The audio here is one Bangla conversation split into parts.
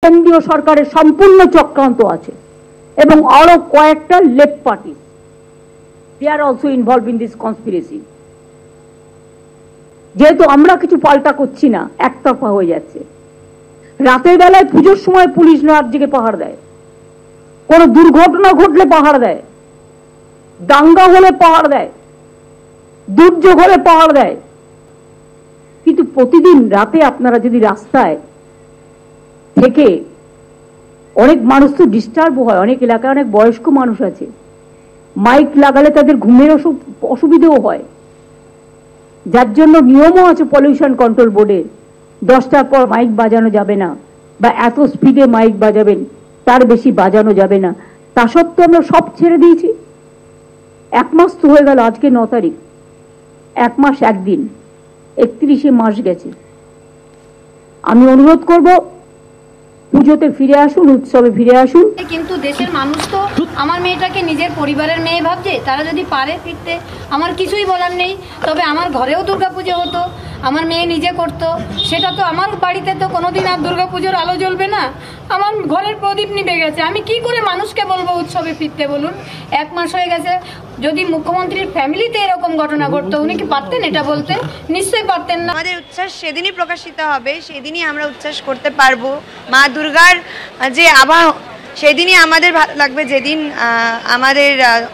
কেন্দ্রীয় সরকারের সম্পূর্ণ চক্রান্ত আছে এবং আরো কয়েকটা left party they are also involve in this conspiracy. যেহেতু আমরা কিছু পাল্টা করছি না, একতরফা হয়ে যাচ্ছে। রাতের বেলায় পুজোর সময় পুলিশ রাত জেগে পাহাড় দেয়, কোনো দুর্ঘটনা ঘটলে পাহাড় দেয়, দাঙ্গা হলে পাহাড় দেয়, দুর্যোগ হলে পাহাড় দেয়। কিন্তু প্রতিদিন রাতে আপনারা যদি রাস্তায় থেকে, অনেক মানুষ তো ডিস্টার্ব হয়, অনেক এলাকায় অনেক বয়স্ক মানুষ আছে, মাইক লাগালে তাদের ঘুমের অসুবিধেও হয়, যার জন্য নিয়মও আছে পলিউশন কন্ট্রোল বোর্ডের, 10টার পর মাইক বাজানো যাবে না বা এত স্পিডে মাইক বাজাবেন তার বেশি বাজানো যাবে না। তা সত্ত্বেও আমরা সব ছেড়ে দিয়েছি। 1 মাস তো হয়ে গেল, আজকে 9 তারিখ, 1 মাস 1 দিন, 31শে মাস গেছে। আমি অনুরোধ করব পুজোতে ফিরে আসুন, উৎসবে ফিরে আসুন। কিন্তু দেশের মানুষ তো আমার মেয়েটাকে নিজের পরিবারের মেয়ে ভাবছে, তারা যদি পারে ফিরতে আমার কিছুই বলার নেই। তবে আমার ঘরেও দুর্গাপুজো হতো, আমার মেয়ে নিজে করত, সেটা তো আমার বাড়িতে তো কোনোদিন আর দুর্গাপুজোর আলো জ্বলবে না, আমার ঘরের প্রদীপ নিভে গেছে। আমি কি করে মানুষকে বলবো উৎসবে ফিরতে বলুন? 1 মাস হয়ে গেছে। যদি মুখ্যমন্ত্রীর ফ্যামিলিতে এরকম ঘটনা ঘটতো, উনি কি পারতেন এটা বলতে? নিশ্চয়ই পারতেন না। আমাদের উচ্ছ্বাস সেদিনই প্রকাশিত হবে, সেদিনই আমরা উচ্ছ্বাস করতে পারবো। মা দুর্গার যে আভা সেদিনই আমাদের ভালো লাগবে, যেদিন আমাদের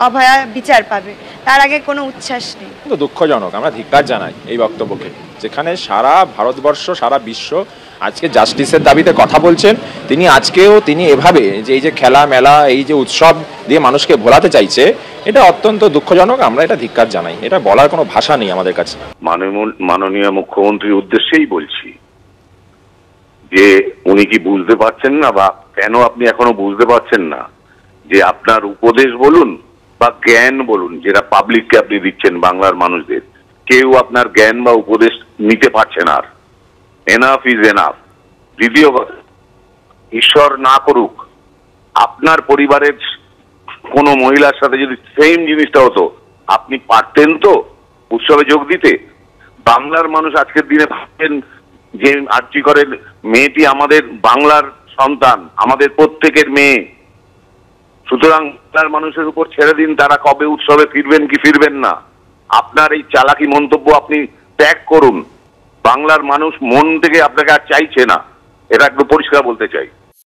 অভয়া বিচার পাবে। তার আগে কোনো উচ্ছ্বাস নেই। কিন্তু দুঃখজনক, আমরা ধিক্কার জানাই এই বক্তব্যকে, যেখানে সারা ভারতবর্ষ সারা বিশ্ব আজকে জাস্টিসের দাবিতে কথা বলছেন। তিনি এভাবে যে এই যে খেলা মেলা, এই যে উৎসব দিয়ে মানুষকে ভোলাতে চাইছে, এটা অত্যন্ত দুঃখজনক। আমরা এটা ধিক্কার জানাই, এটা বলার কোনো ভাষা নেই আমাদের কাছে। মাননীয় মুখ্যমন্ত্রীর উদ্দেশ্যেই বলছি যে উনি কি বুঝতে পারছেন না, বা কেন আপনি এখনো বুঝতে পারছেন না যে আপনার উপদেশ বলুন বা জ্ঞান বলুন, যেটা পাবলিককে আপনি দিচ্ছেন বাংলার মানুষদের, কেউ আপনার জ্ঞান বা উপদেশ নিতে পারছে না। আর এনাফ ইজ এনাফ। দ্বিতীয় কথা, ঈশ্বর না করুক আপনার পরিবারের কোনো মহিলার সাথে যদি সেম জিনিসটা হতো, আপনি পারতেন তো উৎসবে যোগ দিতে? বাংলার মানুষ আজকের দিনে ভাবছেন যে আর্যিকরের মেয়েটি আমাদের বাংলার সন্তান, আমাদের প্রত্যেকের মেয়ে। সুতরাং বাংলার মানুষের উপর ছেড়ে দিন, তারা কবে উৎসবে ফিরবেন কি ফিরবেন না। আপনার এই চালাকি মন্তব্য আপনি ত্যাগ করুন। বাংলার মানুষ মন থেকে আপনাকে আর চাইছে না, এটা একটু পরিষ্কার বলতে চাই।